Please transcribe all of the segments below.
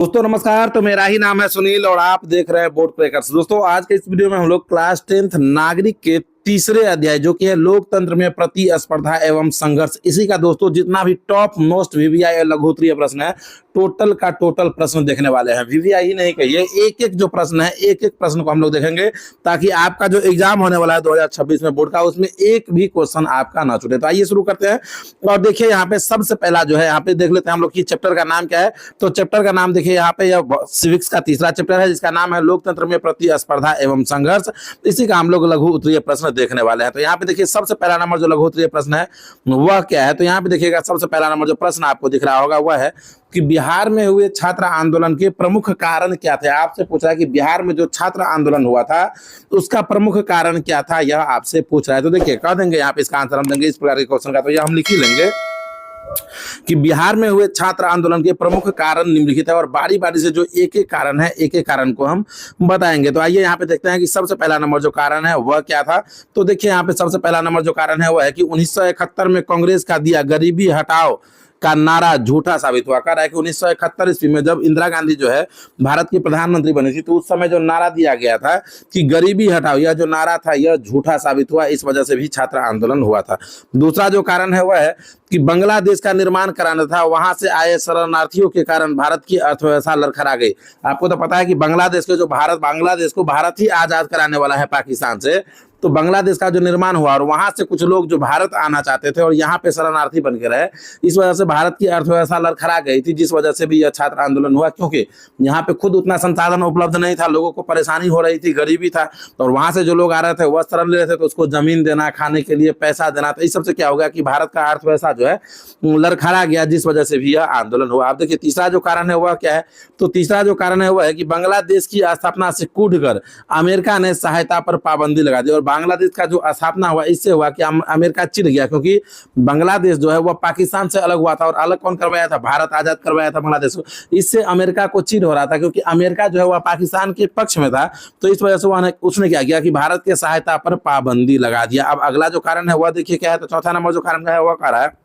दोस्तों नमस्कार। तो मेरा ही नाम है सुनील और आप देख रहे हैं बोर्ड क्रैकर्स। दोस्तों आज के इस वीडियो में हम लोग क्लास 10th नागरिक के तीसरे अध्याय जो कि है लोकतंत्र में प्रतिस्पर्धा एवं संघर्ष, इसी का दोस्तों जितना भी टॉप मोस्ट वीवीआई और लघु उत्तरीय प्रश्न है टोटल का टोटल प्रश्न देखने वाले हैं। वीवीआई ही नहीं कहिए, एक एक जो प्रश्न है एक एक प्रश्न को हम लोग देखेंगे ताकि आपका जो एग्जाम होने वाला है 2026 में बोर्ड का, उसमें एक भी क्वेश्चन आपका ना छूटे। तो आइए शुरू करते हैं। और देखिए यहाँ पे सबसे पहला जो है यहाँ पे देख लेते हैं हम लोग की चैप्टर का नाम क्या है। तो चैप्टर का नाम देखिए यहाँ पे यह सिविक्स का तीसरा चैप्टर है जिसका नाम है लोकतंत्र में प्रतिस्पर्धा एवं संघर्ष। इसी का हम लोग लघु उत्तरीय प्रश्न देखने वाले हैं। तो यहाँ पे देखिए सबसे पहला नंबर जो लघु उत्तरीय प्रश्न है वह क्या है। तो यहाँ पे देखिएगा सबसे पहला नंबर जो प्रश्न आपको दिख रहा होगा वह है कि बिहार में हुए छात्र आंदोलन के प्रमुख कारण क्या थे। आपसे पूछ रहा है कि बिहार में जो छात्र आंदोलन हुआ था उसका प्रमुख कारण क्या था, यह आपसे पूछ रहा है। तो देखिए कह देंगे यहाँ पे इसका आंसर हम देंगे इस प्रकार के क्वेश्चन का। तो यह हम लिख ही लेंगे कि बिहार में हुए छात्र आंदोलन के प्रमुख कारण निम्नलिखित है और बारी बारी से जो एक एक कारण है एक एक कारण को हम बताएंगे। तो आइए यहाँ पे देखते हैं कि सबसे पहला नंबर जो कारण है वह क्या था। तो देखिए यहाँ पे सबसे पहला नंबर जो कारण है वह है कि 1971 में कांग्रेस का दिया गरीबी हटाओ का नारा झूठा साबित हुआ। कह रहा है कि 1971 ईस्वी में जब इंदिरा गांधी जो है भारत की प्रधानमंत्री बनी थी तो उस समय जो नारा दिया गया था कि गरीबी हटाओ, यह जो नारा था यह झूठा साबित हुआ, इस वजह से भी छात्र आंदोलन हुआ था। दूसरा जो कारण है वह है कि बांग्लादेश का निर्माण कराना था, वहां से आए शरणार्थियों के कारण भारत की अर्थव्यवस्था लड़खड़ा गई। आपको तो पता है कि बांग्लादेश को बांग्लादेश को भारत ही आजाद कराने वाला है पाकिस्तान से, तो बांग्लादेश का जो निर्माण हुआ और वहां से कुछ लोग जो भारत आना चाहते थे और यहाँ पे शरणार्थी बन के रहे, इस वजह से भारत की अर्थव्यवस्था लड़खड़ा गई थी, जिस वजह से भी यह छात्र आंदोलन हुआ। क्योंकि यहाँ पे खुद उतना संसाधन उपलब्ध नहीं था, लोगों को परेशानी हो रही थी, गरीबी था, और वहां से जो लोग आ रहे थे वह शरण ले रहे थे तो उसको जमीन देना, खाने के लिए पैसा देना, तो इस सबसे क्या हो गया कि भारत का अर्थव्यवस्था जो है लड़खड़ा गया, जिस वजह से भी यह आंदोलन हुआ। आप देखिए तीसरा जो कारण है वह क्या है। तो तीसरा जो कारण है वह है कि बांग्लादेश की स्थापना से कूदकर अमेरिका ने सहायता पर पाबंदी लगा दी और बांग्लादेश का जो स्थापना हुआ इससे हुआ कि अमेरिका चिढ़ गया, क्योंकि बांग्लादेश जो है वह पाकिस्तान से अलग हुआ था और अलग कौन करवाया था, भारत आजाद करवाया था बांग्लादेश को। इससे अमेरिका को चिढ़ हो रहा था क्योंकि अमेरिका जो है वह पाकिस्तान के पक्ष में था, तो इस वजह से उसने क्या किया कि भारत के सहायता पर पाबंदी लगा दिया। अब अगला जो कारण है वह देखिए क्या है। तो चौथा नंबर जो कारण है वह कह रहा है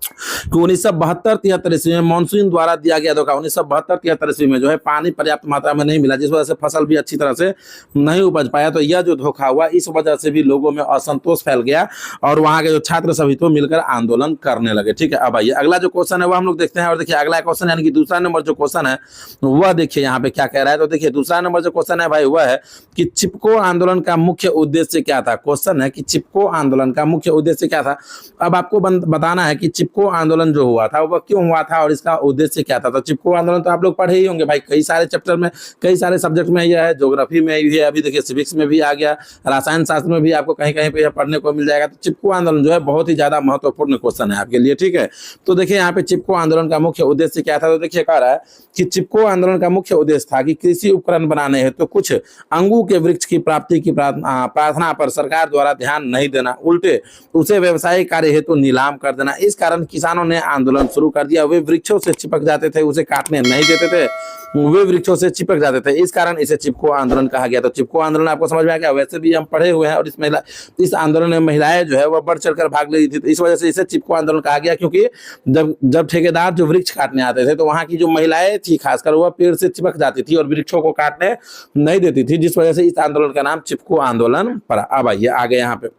कि 1972-73 ईस्वी में मानसून द्वारा दिया गया धोखा। 1972-73 ईस्वी में जो है पानी पर्याप्त मात्रा में नहीं मिला, जिस वजह से फसल भी अच्छी तरह से नहीं उपज पाया। तो यह जो धोखा हुआ इस वजह से भी लोगों में असंतोष फैल गया और वहां के जो छात्र सभी तो मिलकर आंदोलन करने लगे। ठीक है, अब आइए अगला जो क्वेश्चन है वह हम लोग देखते हैं। और देखिए अगला क्वेश्चन यानी कि दूसरा नंबर जो क्वेश्चन है वह देखिए यहाँ पे क्या कह रहा है। तो देखिए दूसरा नंबर जो क्वेश्चन है भाई वह है कि चिपको आंदोलन का मुख्य उद्देश्य क्या था। क्वेश्चन है कि चिपको आंदोलन का मुख्य उद्देश्य क्या था। अब आपको बताना है कि चिपको आंदोलन जो हुआ था वह क्यों हुआ था और इसका उद्देश्य क्या था। तो चिपको आंदोलन तो आप लोग पढ़े ही होंगे भाई, कई सारे चैप्टर में, कई सारे सब्जेक्ट में यह है, ज्योग्राफी में भी है, अभी देखिए सिविक्स में भी आ गया, रसायन शास्त्र में भी आपको कहीं कहीं पे यह पढ़ने को मिल जाएगा। तो चिपको आंदोलन जो है बहुत ही ज्यादा महत्वपूर्ण क्वेश्चन है आपके लिए। ठीक है, तो देखिए यहाँ पे चिपको आंदोलन का मुख्य उद्देश्य क्या था। तो देखिए कह रहा है कि चिपको आंदोलन का मुख्य उद्देश्य था कि कृषि उपकरण बनाने हेतु कुछ अंगू के वृक्ष की प्राप्ति की प्रार्थना पर सरकार द्वारा ध्यान नहीं देना, उल्टे उसे व्यवसायिक कार्य हेतु नीलाम कर देना। इस कारण किसानों ने आंदोलन शुरू कर दिया। वे वृक्षों से चिपक जाते थे, उसे काटने नहीं देते थे, वे वृक्षों से चिपक जाते थे, इस कारण इसे चिपको आंदोलन कहा गया। तो चिपको आंदोलन आपको समझ में आ गया। वैसे भी हम पढ़े हुए हैं और इस आंदोलन में महिलाएं जो है वह बढ़ चढ़कर भाग ले रही थी, तो इस वजह से इसे चिपको आंदोलन कहा गया। क्योंकि जब ठेकेदार जो वृक्ष काटने आते थे तो वहां की जो महिलाएं थी खासकर वह पेड़ से चिपक जाती थी और वृक्षों को काटने नहीं देती थी, जिस वजह से इस आंदोलन का नाम चिपको आंदोलन पड़ा। अब आइए आगे यहाँ पे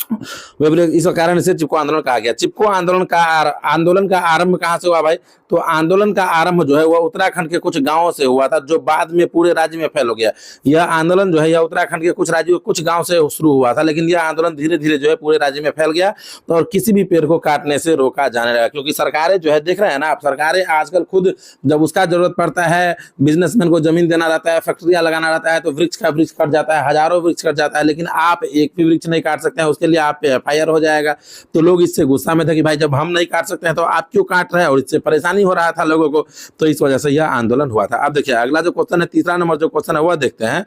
इस कारण से चिपको आंदोलन कहा गया। चिपको आंदोलन का आरंभ कहां से हुआ भाई। तो आंदोलन का आरंभ जो है वह उत्तराखंड के कुछ गांवों से हुआ था, जो बाद में पूरे राज्य में फैल गया। यह आंदोलन जो है यह उत्तराखंड के कुछ राज्यों कुछ गांव से शुरू हुआ था, लेकिन यह आंदोलन धीरे धीरे जो है पूरे राज्य में फैल गया और किसी भी पेड़ को काटने से रोका जाने लगा। क्योंकि सरकारें जो है देख रहे हैं ना आप, सरकारें आजकल खुद जब उसका जरूरत पड़ता है, बिजनेसमैन को जमीन देना रहता है, फैक्ट्रियां लगाना रहता है, तो वृक्ष कट जाता है, हजारों वृक्ष कट जाता है, लेकिन आप एक भी वृक्ष नहीं काट सकते हैं, उसके लिए आप पे एफआईआर हो जाएगा। तो लोग इससे गुस्सा में थे कि भाई जब हम नहीं काट सकते हैं तो आप क्यों काट रहे हैं, और इससे परेशानी हो रहा था लोगों को, तो इस वजह से यह आंदोलन हुआ था। अब देखिए अगला जो क्वेश्चन है, तीसरा नंबर जो क्वेश्चन है वह देखते हैं।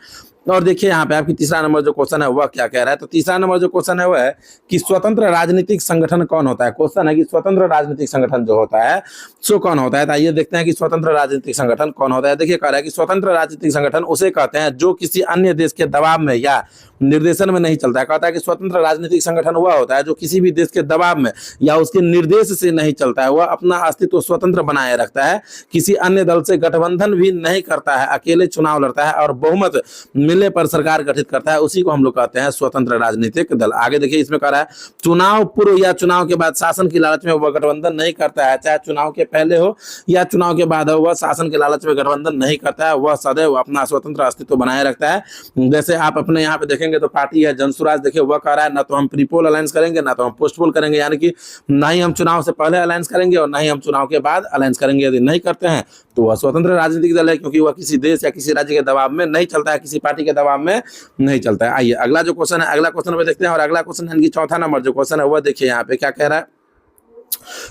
और देखिए यहाँ पे आपकी तीसरा नंबर जो क्वेश्चन है वह क्या कह रहा है। तो तीसरा नंबर जो क्वेश्चन है वह है कि स्वतंत्र राजनीतिक संगठन कौन होता है। क्वेश्चन है कि स्वतंत्र राजनीतिक संगठन जो होता है सो कौन होता है। तो आइए देखते हैं कि स्वतंत्र राजनीतिक संगठन कौन होता है। देखिए कह रहा है कि स्वतंत्र राजनीतिक संगठन उसे कहते हैं जो किसी अन्य देश के दबाव में या निर्देशन में नहीं चलता है। कहता है कि स्वतंत्र राजनीतिक संगठन वह होता है जो किसी भी देश के दबाव में या उसके निर्देश से नहीं चलता है। वह अपना अस्तित्व स्वतंत्र बनाए रखता है, किसी अन्य दल से गठबंधन भी नहीं करता है, अकेले चुनाव लड़ता है और बहुमत मिलने पर सरकार गठित करता है। उसी को हम लोग कहते हैं स्वतंत्र राजनीतिक दल। आगे देखिए इसमें कह रहा है चुनाव पूर्व या चुनाव के बाद शासन की लालच में वह गठबंधन नहीं करता है। चाहे चुनाव के पहले हो या चुनाव के बाद हो, वह शासन के लालच में गठबंधन नहीं करता है। वह सदैव अपना स्वतंत्र अस्तित्व बनाए रखता है। जैसे आप अपने यहाँ पे देखेंगे तो पार्टी है जनसुराज, देखिए वह कह रहा है ना तो हम प्रीपोल अलायंस करेंगे ना तो हम पोस्ट पोल करेंगे, यानी कि ना ही हम चुनाव से पहले अलायंस करेंगे और ना ही हम चुनाव के बाद अलायंस करेंगे। यदि नहीं करते हैं तो वह स्वतंत्र राजनीतिक दल है, क्योंकि वह किसी देश या किसी राज्य के दबाव में नहीं चलता है, किसी पार्टी के दबाव में नहीं चलता है। आइए अगला जो क्वेश्चन है, अगला क्वेश्चन में देखते हैं। और अगला क्वेश्चन यानी कि चौथा नंबर जो क्वेश्चन है वह देखिए यहाँ पे क्या कह रहा है।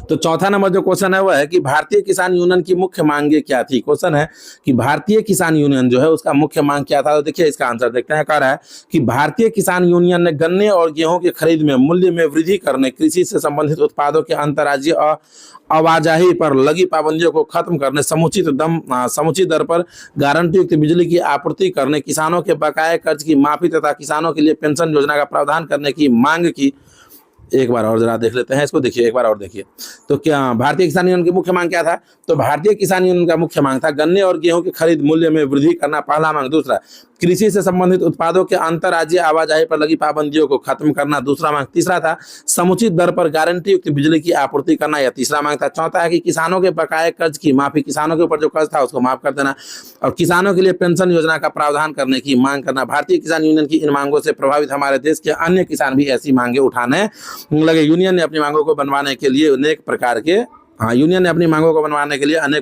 तो चौथा नंबर जो क्वेश्चन है वह है कि भारतीय किसान यूनियन की मुख्य मांगे क्या थी। क्वेश्चन है कि भारतीय किसान यूनियन जो है उसका मुख्य मांग क्या था। तो देखिए इसका आंसर देखते हैं। कह रहा है कि भारतीय किसान यूनियन ने गन्ने और गेहूं की खरीद में मूल्य में वृद्धि करने, कृषि से संबंधित उत्पादों के अंतर्राज्यीय आवाजाही पर लगी पाबंदियों को खत्म करने, समुचित दर पर गारंटी युक्त बिजली की आपूर्ति करने, किसानों के बकाये कर्ज की माफी तथा किसानों के लिए पेंशन योजना का प्रावधान करने की मांग की। एक बार और जरा देख लेते हैं इसको, देखिए एक बार और देखिए। तो क्या भारतीय किसान यूनियन की मुख्य मांग क्या था। तो भारतीय किसान यूनियन का मुख्य मांग था गन्ने और गेहूं की खरीद मूल्य में वृद्धि करना, पहला मांग। दूसरा, कृषि से संबंधित उत्पादों के अंतर्राज्यीय आवाजाही पर लगी पाबंदियों को खत्म करना, दूसरा मांग। तीसरा था समुचित दर पर गारंटी युक्त बिजली की आपूर्ति करना, यह तीसरा मांग था। चौथा है कि किसानों के बकाये कर्ज की माफी, किसानों के ऊपर जो कर्ज था उसको माफ कर देना और किसानों के लिए पेंशन योजना का प्रावधान करने की मांग करना। भारतीय किसान यूनियन की इन मांगों से प्रभावित हमारे देश के अन्य किसान भी ऐसी मांगे उठाने लगे। यूनियन ने अपनी मांगों को बनवाने के लिए अनेक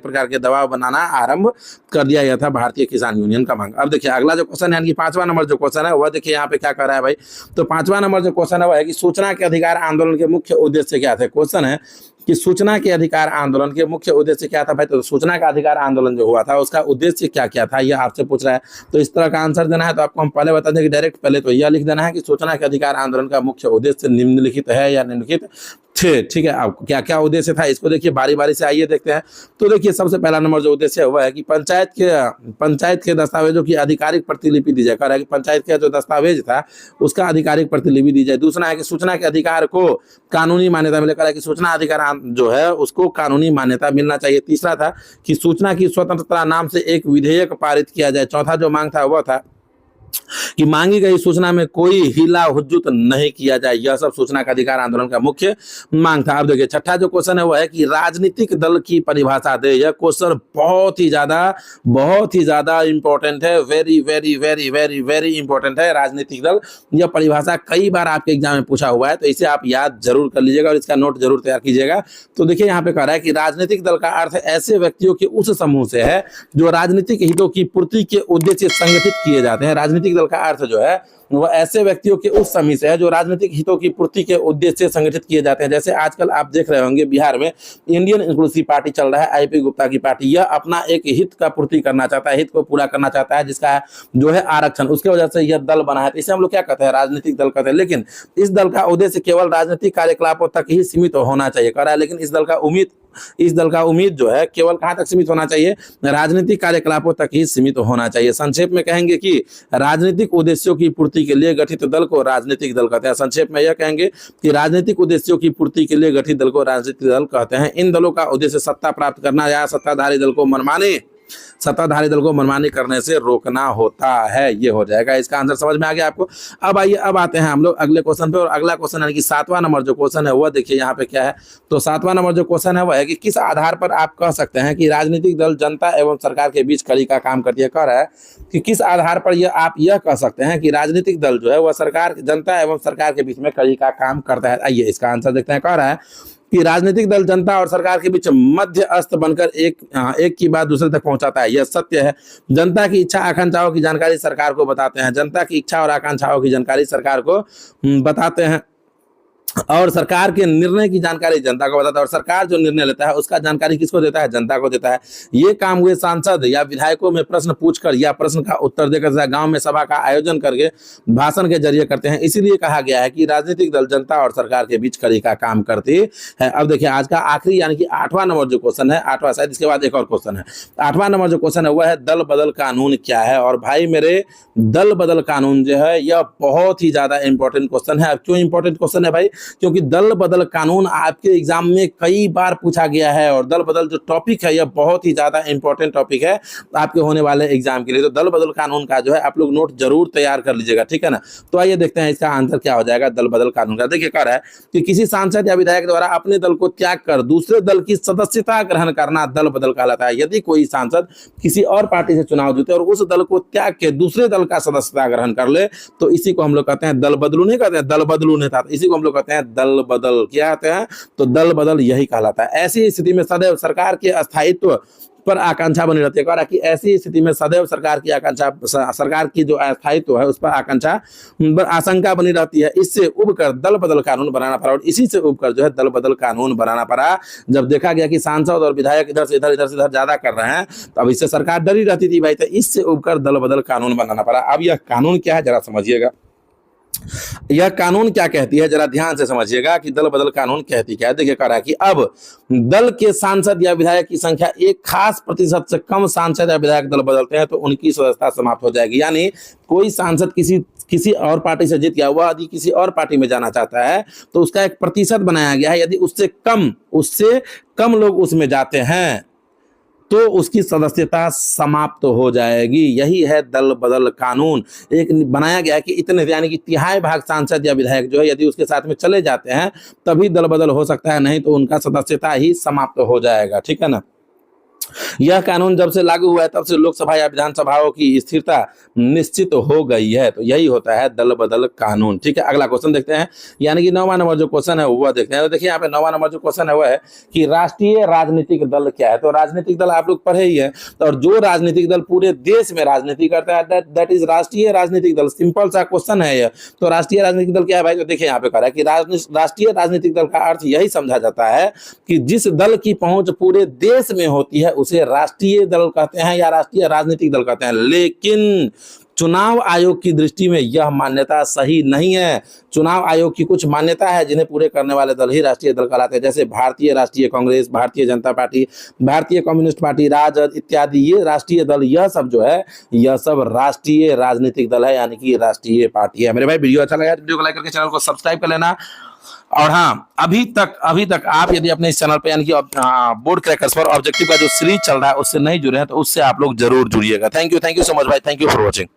प्रकार के दबाव बनाना आरंभ कर दिया। यह था भारतीय किसान यूनियन का मांग। अब देखिए अगला जो क्वेश्चन है, यानी कि पांचवा नंबर जो क्वेश्चन है वह देखिए यहाँ पे क्या कर रहा है भाई। तो पांचवा नंबर जो क्वेश्चन है वह है कि सूचना के अधिकार आंदोलन के मुख्य उद्देश्य क्या थे। क्वेश्चन है कि सूचना के अधिकार आंदोलन के मुख्य उद्देश्य क्या था भाई। तो सूचना का अधिकार आंदोलन जो हुआ था उसका उद्देश्य क्या क्या था, यह आपसे पूछ रहा है। तो इस तरह का आंसर देना है तो आपको हम पहले बता दें कि डायरेक्ट पहले तो यह लिख देना है कि सूचना के अधिकार आंदोलन का मुख्य उद्देश्य निम्नलिखित है या निम्नलिखित थे। ठीक है, अब क्या क्या उद्देश्य था इसको देखिए बारी बारी से, आइए देखते हैं। तो देखिए सबसे पहला नंबर जो उद्देश्य है वह है कि पंचायत के दस्तावेजों की आधिकारिक प्रतिलिपि दी जाए। कह रहा है कि पंचायत का जो दस्तावेज था उसका आधिकारिक प्रतिलिपि दी जाए। दूसरा है कि सूचना के अधिकार को कानूनी मान्यता मिले। कह रहा है कि सूचना अधिकार जो है उसको कानूनी मान्यता मिलना चाहिए। तीसरा था कि सूचना की स्वतंत्रता नाम से एक विधेयक पारित किया जाए। चौथा जो मांग था वह था कि मांगी गई सूचना में कोई हिला हुज्जुत नहीं किया जाए। यह सब सूचना का अधिकार आंदोलन का मुख्य मांग था। अब देखिए छठा जो क्वेश्चन है वह है कि राजनीतिक दल की परिभाषा दे। यह क्वेश्चन बहुत ही ज्यादा इंपॉर्टेंट है, very very very very very important है। राजनीतिक दल, यह परिभाषा कई बार आपके एग्जाम में पूछा हुआ है, तो इसे आप याद जरूर कर लीजिएगा और इसका नोट जरूर तैयार कीजिएगा। तो देखिए यहाँ पे कह रहा है कि राजनीतिक दल का अर्थ ऐसे व्यक्तियों के उस समूह से है जो राजनीतिक हितों की पूर्ति के उद्देश्य से संगठित किए जाते हैं। राजनीतिक दल का अर्थ जो है वह ऐसे व्यक्तियों के उस समूह से है जो राजनीतिक हितों की पूर्ति के उद्देश्य से संगठित किए जाते हैं। जैसे आजकल आप देख रहे होंगे बिहार में इंडियन इंक्लूसिव पार्टी चल रहा है, आईपी गुप्ता की पार्टी। यह अपना एक हित का पूर्ति करना चाहता है, हित को पूरा करना चाहता है, जिसका जो है आरक्षण, उसके वजह से यह दल बना है। इसे हम लोग क्या कहते हैं, राजनीतिक दल कहते हैं। लेकिन इस दल का उद्देश्य केवल राजनीतिक कार्यकलापों तक ही सीमित होना चाहिए कह रहा है। लेकिन इस दल का उम्मीद जो है केवल कहां तक सीमित होना चाहिए, राजनीतिक कार्यकलापों तक ही सीमित होना चाहिए। संक्षेप में कहेंगे कि राजनीतिक उद्देश्यों की पूर्ति के लिए गठित दल को राजनीतिक दल कहते हैं। संक्षेप में यह कहेंगे कि राजनीतिक उद्देश्यों की पूर्ति के लिए गठित दल को राजनीतिक दल कहते हैं। इन दलों का उद्देश्य सत्ता प्राप्त करना या सत्ताधारी दल को मनमानी करने से रोकना होता है। ये हो जाएगा, इसका आंसर समझ में आ गया आपको। अब आइए अब आते हैं हम लोग अगले क्वेश्चन पे, और अगला क्वेश्चन यानी कि सातवां नंबर जो क्वेश्चन है वह देखिए यहाँ पे क्या है। तो सातवां नंबर जो क्वेश्चन है वह है कि किस आधार पर आप कह सकते हैं कि राजनीतिक दल जनता एवं सरकार के बीच कड़ी का काम करती है। कह रहा है कि किस आधार पर आप यह कह सकते हैं कि राजनीतिक दल जो है वह जनता एवं सरकार के बीच में कड़ी का काम करता है। आइए इसका आंसर देखते हैं। कह रहा है कि राजनीतिक दल जनता और सरकार के बीच मध्यस्थ बनकर एक की बात दूसरे तक पहुंचाता है। यह सत्य है। जनता की इच्छा आकांक्षाओं की जानकारी सरकार को बताते हैं, जनता की इच्छा और आकांक्षाओं की जानकारी सरकार को बताते हैं। और सरकार के निर्णय की जानकारी जनता को बताता है, और सरकार जो निर्णय लेता है उसका जानकारी किसको देता है? जनता को देता है। ये काम हुए सांसद या विधायकों में प्रश्न पूछकर या प्रश्न का उत्तर देकर, गांव में सभा का आयोजन करके भाषण के जरिए करते हैं। इसीलिए कहा गया है कि राजनीतिक दल जनता और सरकार के बीच कड़ी का काम करती है। अब देखिए आज का आखिरी यानी कि 8वां नंबर जो क्वेश्चन है, 8वां शायद, इसके बाद एक और क्वेश्चन है। 8वां नंबर जो क्वेश्चन है वह है दल बदल कानून क्या है। और भाई मेरे, दल बदल कानून जो है यह बहुत ही ज्यादा इंपॉर्टेंट क्वेश्चन है। अब क्यों इंपॉर्टेंट क्वेश्चन है भाई? क्योंकि दल बदल कानून आपके एग्जाम में कई बार पूछा गया है, और दल बदल जो टॉपिक है यह बहुत ही ज्यादा इंपॉर्टेंट टॉपिक है आपके होने वाले एग्जाम के लिए। तो दल बदल कानून का जो है आप लोग नोट जरूर तैयार कर लीजिएगा, ठीक है ना। तो आइए देखते हैं इसका आंसर क्या हो जाएगा दल बदल कानून का। देखिए कह रहा है कि किसी सांसद या विधायक द्वारा अपने दल को त्याग कर दूसरे दल की सदस्यता ग्रहण करना दल बदल कहलाता है। यदि कोई सांसद किसी और पार्टी से चुनाव जीते और उस दल को त्याग के दूसरे दल का सदस्यता ग्रहण कर ले तो इसी को हम लोग कहते हैं दल बदलू। नहीं कहते हैं दल बदलू नेता, इसी को हम लोग कहते हैं दल बदल। क्या कहते हैं? तो दल बदल यही कहलाता है। ऐसी स्थिति में सदैव सरकार के अस्थायित्व पर आकांक्षा बनी रहती है। कि ऐसी स्थिति में सदैव सरकार की आकांक्षा, सरकार की जो अस्थायित्व है उस पर आशंका बनी रहती है। इससे उबकर दल बदल कानून बनाना पड़ा, और इसी से उबकर जो है दल बदल कानून बनाना पड़ा। जब देखा गया कि सांसद और विधायक इधर से इधर ज्यादा कर रहे हैं तो अब इससे सरकार डरी रहती थी भाई, तो इससे उबकर दल बदल कानून बनाना पड़ा। अब यह कानून क्या है जरा समझिएगा। यह कानून क्या कहती है जरा ध्यान से समझिएगा कि दल बदल कानून कहती क्या है। देखिए कह रहा है कि अब दल के सांसद या विधायक की संख्या एक खास प्रतिशत से कम सांसद या विधायक दल बदलते हैं तो उनकी सदस्यता समाप्त हो जाएगी। यानी कोई सांसद किसी और पार्टी से जीत गया, वह यदि किसी और पार्टी में जाना चाहता है तो उसका एक प्रतिशत बनाया गया है। यदि उससे कम लोग उसमें जाते हैं तो उसकी सदस्यता समाप्त हो जाएगी। यही है दल बदल कानून। एक बनाया गया है कि इतने यानी कि तिहाई भाग सांसद या विधायक जो है यदि उसके साथ में चले जाते हैं तभी दल बदल हो सकता है, नहीं तो उनका सदस्यता ही समाप्त हो जाएगा, ठीक है ना। यह कानून जब से लागू हुआ है तब से लोकसभा या विधानसभाओं की स्थिरता निश्चित हो गई है। तो यही होता है दल बदल कानून, ठीक है। अगला क्वेश्चन देखते हैं, यानी कि 9वां नंबर जो क्वेश्चन है वह देखते हैं। तो देखिए यहाँ पे 9वां नंबर जो क्वेश्चन है वह है कि राष्ट्रीय राजनीतिक दल क्या है। तो राजनीतिक दल आप लोग पढ़े ही है, और जो राजनीतिक दल पूरे देश में राजनीति करता है दैट इज राष्ट्रीय राजनीतिक दल। सिंपल सा क्वेश्चन है यह। तो राष्ट्रीय राजनीतिक दल क्या है भाई? तो देखिए यहाँ पे कह रहा है कि राष्ट्रीय राजनीतिक दल का अर्थ यही समझा जाता है कि जिस दल की पहुंच पूरे देश में होती है उसे राष्ट्रीय दल कहते हैं या राष्ट्रीय राजनीतिक दल कहते हैं। लेकिन चुनाव आयोग की दृष्टि में यह मान्यता सही नहीं है। चुनाव आयोग की कुछ मान्यता है जिन्हें पूरे करने वाले दल ही राष्ट्रीय दल कहलाते हैं, जैसे भारतीय राष्ट्रीय कांग्रेस, भारतीय जनता पार्टी, भारतीय कम्युनिस्ट पार्टी, राजद इत्यादि। ये राष्ट्रीय दल, यह सब जो है यह सब राष्ट्रीय राजनीतिक दल है, यानी कि राष्ट्रीय पार्टी है। मेरे भाई वीडियो अच्छा लगा वीडियो को लाइक करके चैनल को सब्सक्राइब कर लेना। और हाँ, अभी तक आप यदि अपने इस चैनल पे यानी कि बोर्ड क्रैकर्स पर ऑब्जेक्टिव का जो सीरीज चल रहा है उससे नहीं जुड़े हैं तो उससे आप लोग जरूर जुड़िएगा। थैंक यू सो मच भाई, थैंक यू फॉर वॉचिंग।